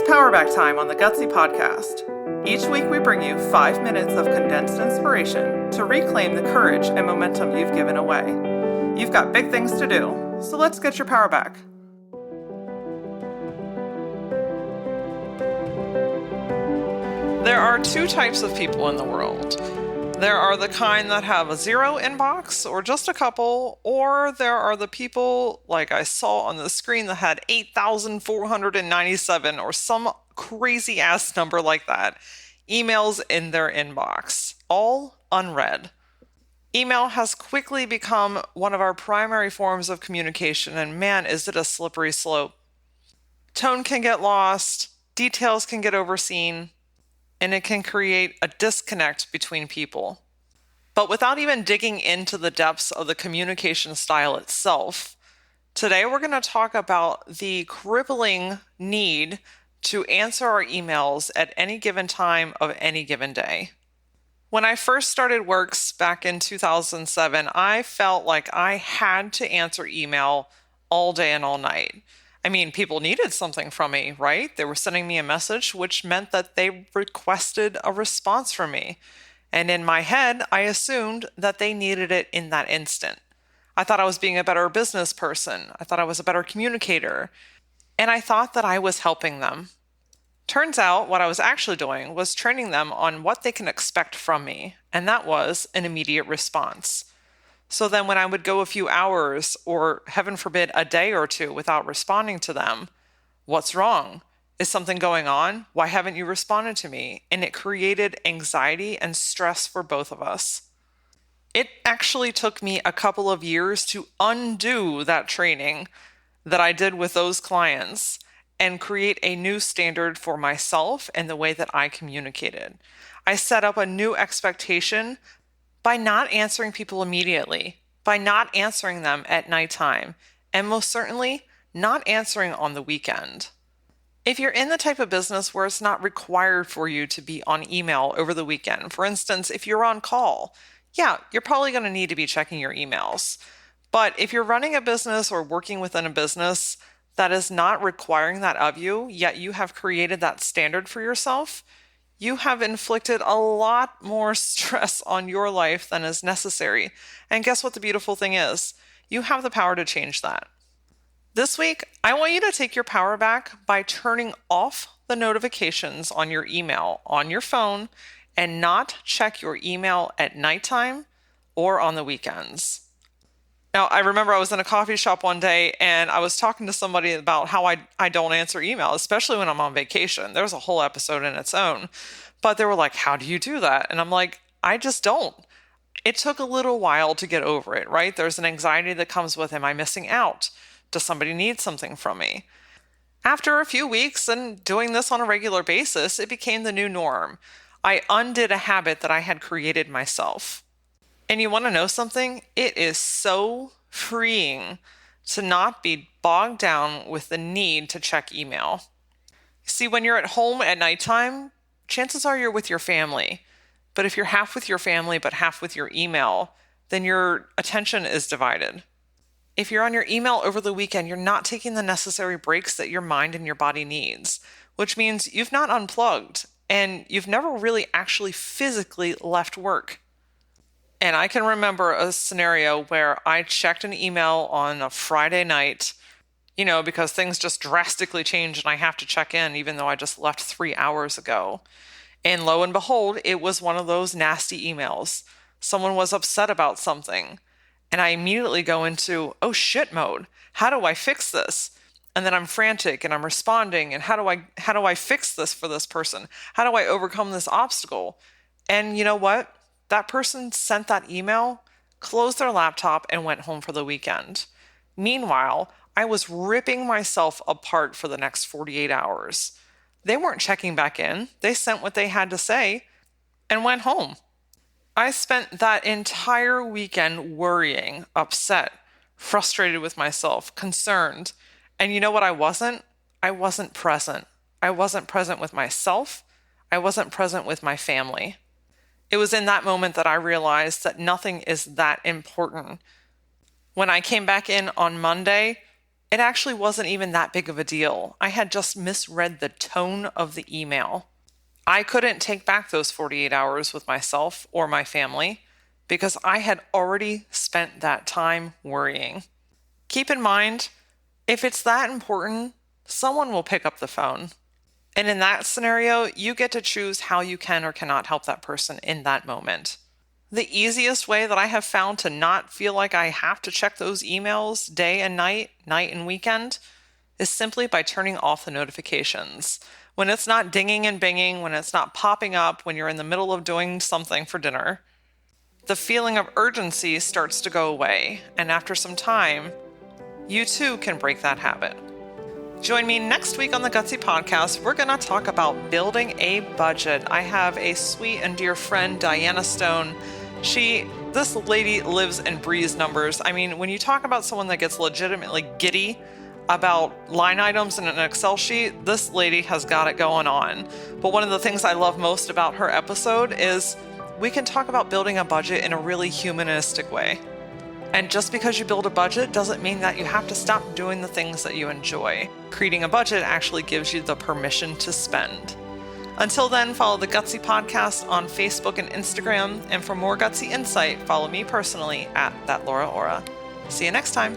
Powerback time on the Gutsy podcast. Each week we bring you 5 minutes of condensed inspiration to reclaim the courage and momentum you've given away. You've got big things to do, so let's get your power back. There are two types of people in the world. There are the kind that have a zero inbox or just a couple, or there are the people like I saw on the screen that had 8,497 or some crazy ass number like that, emails in their inbox, all unread. Email has quickly become one of our primary forms of communication, and man, is it a slippery slope. Tone can get lost, details can get overseen, and it can create a disconnect between people. But without even digging into the depths of the communication style itself, today we're going to talk about the crippling need to answer our emails at any given time of any given day. When I first started Works back in 2007, I felt like I had to answer email all day and all night. I mean, people needed something from me, right? They were sending me a message, which meant that they requested a response from me. And in my head, I assumed that they needed it in that instant. I thought I was being a better business person. I thought I was a better communicator. And I thought that I was helping them. Turns out what I was actually doing was training them on what they can expect from me. And that was an immediate response. So then when I would go a few hours or, heaven forbid, a day or two without responding to them, what's wrong? Is something going on? Why haven't you responded to me? And it created anxiety and stress for both of us. It actually took me a couple of years to undo that training that I did with those clients and create a new standard for myself and the way that I communicated. I set up a new expectation by not answering people immediately, by not answering them at nighttime, and most certainly not answering on the weekend. If you're in the type of business where it's not required for you to be on email over the weekend, for instance, if you're on call, yeah, you're probably going to need to be checking your emails. But if you're running a business or working within a business that is not requiring that of you, yet you have created that standard for yourself, you have inflicted a lot more stress on your life than is necessary. And guess what the beautiful thing is? You have the power to change that. This week, I want you to take your power back by turning off the notifications on your email on your phone and not check your email at nighttime or on the weekends. Now, I remember I was in a coffee shop one day and I was talking to somebody about how I don't answer email, especially when I'm on vacation. There's a whole episode in its own. But they were like, how do you do that? And I'm like, I just don't. It took a little while to get over it, right? There's an anxiety that comes with, am I missing out? Does somebody need something from me? After a few weeks and doing this on a regular basis, it became the new norm. I undid a habit that I had created myself. And you want to know something? It is so freeing to not be bogged down with the need to check email. See, when you're at home at nighttime, chances are you're with your family. But if you're half with your family but half with your email, then your attention is divided. If you're on your email over the weekend, you're not taking the necessary breaks that your mind and your body needs, which means you've not unplugged and you've never really actually physically left work. And I can remember a scenario where I checked an email on a Friday night, because things just drastically changed and I have to check in even though I just left 3 hours ago. And lo and behold, it was one of those nasty emails. Someone was upset about something. And I immediately go into, oh shit mode. How do I fix this? And then I'm frantic and I'm responding. And how do I fix this for this person? How do I overcome this obstacle? And you know what? That person sent that email, closed their laptop, and went home for the weekend. Meanwhile, I was ripping myself apart for the next 48 hours. They weren't checking back in. They sent what they had to say and went home. I spent that entire weekend worrying, upset, frustrated with myself, concerned. And you know what I wasn't? I wasn't present. I wasn't present with myself. I wasn't present with my family. It was in that moment that I realized that nothing is that important. When I came back in on Monday, It actually wasn't even that big of a deal. I had just misread the tone of the email. I couldn't take back those 48 hours with myself or my family because I had already spent that time worrying. Keep in mind, if it's that important, someone will pick up the phone. And in that scenario, you get to choose how you can or cannot help that person in that moment. The easiest way that I have found to not feel like I have to check those emails day and night, night and weekend, is simply by turning off the notifications. When it's not dinging and binging, when it's not popping up when you're in the middle of doing something for dinner, the feeling of urgency starts to go away. And after some time, you too can break that habit. Join me next week on the Gutsy Podcast. We're going to talk about building a budget. I have a sweet and dear friend, Diana Stone. This lady lives and breathes numbers. I mean, when you talk about someone that gets legitimately giddy about line items in an Excel sheet, this lady has got it going on. But one of the things I love most about her episode is we can talk about building a budget in a really humanistic way. And just because you build a budget doesn't mean that you have to stop doing the things that you enjoy. Creating a budget actually gives you the permission to spend. Until then, follow the Gutsy Podcast on Facebook and Instagram. And for more Gutsy insight, follow me personally at @ThatLauraOra. See you next time.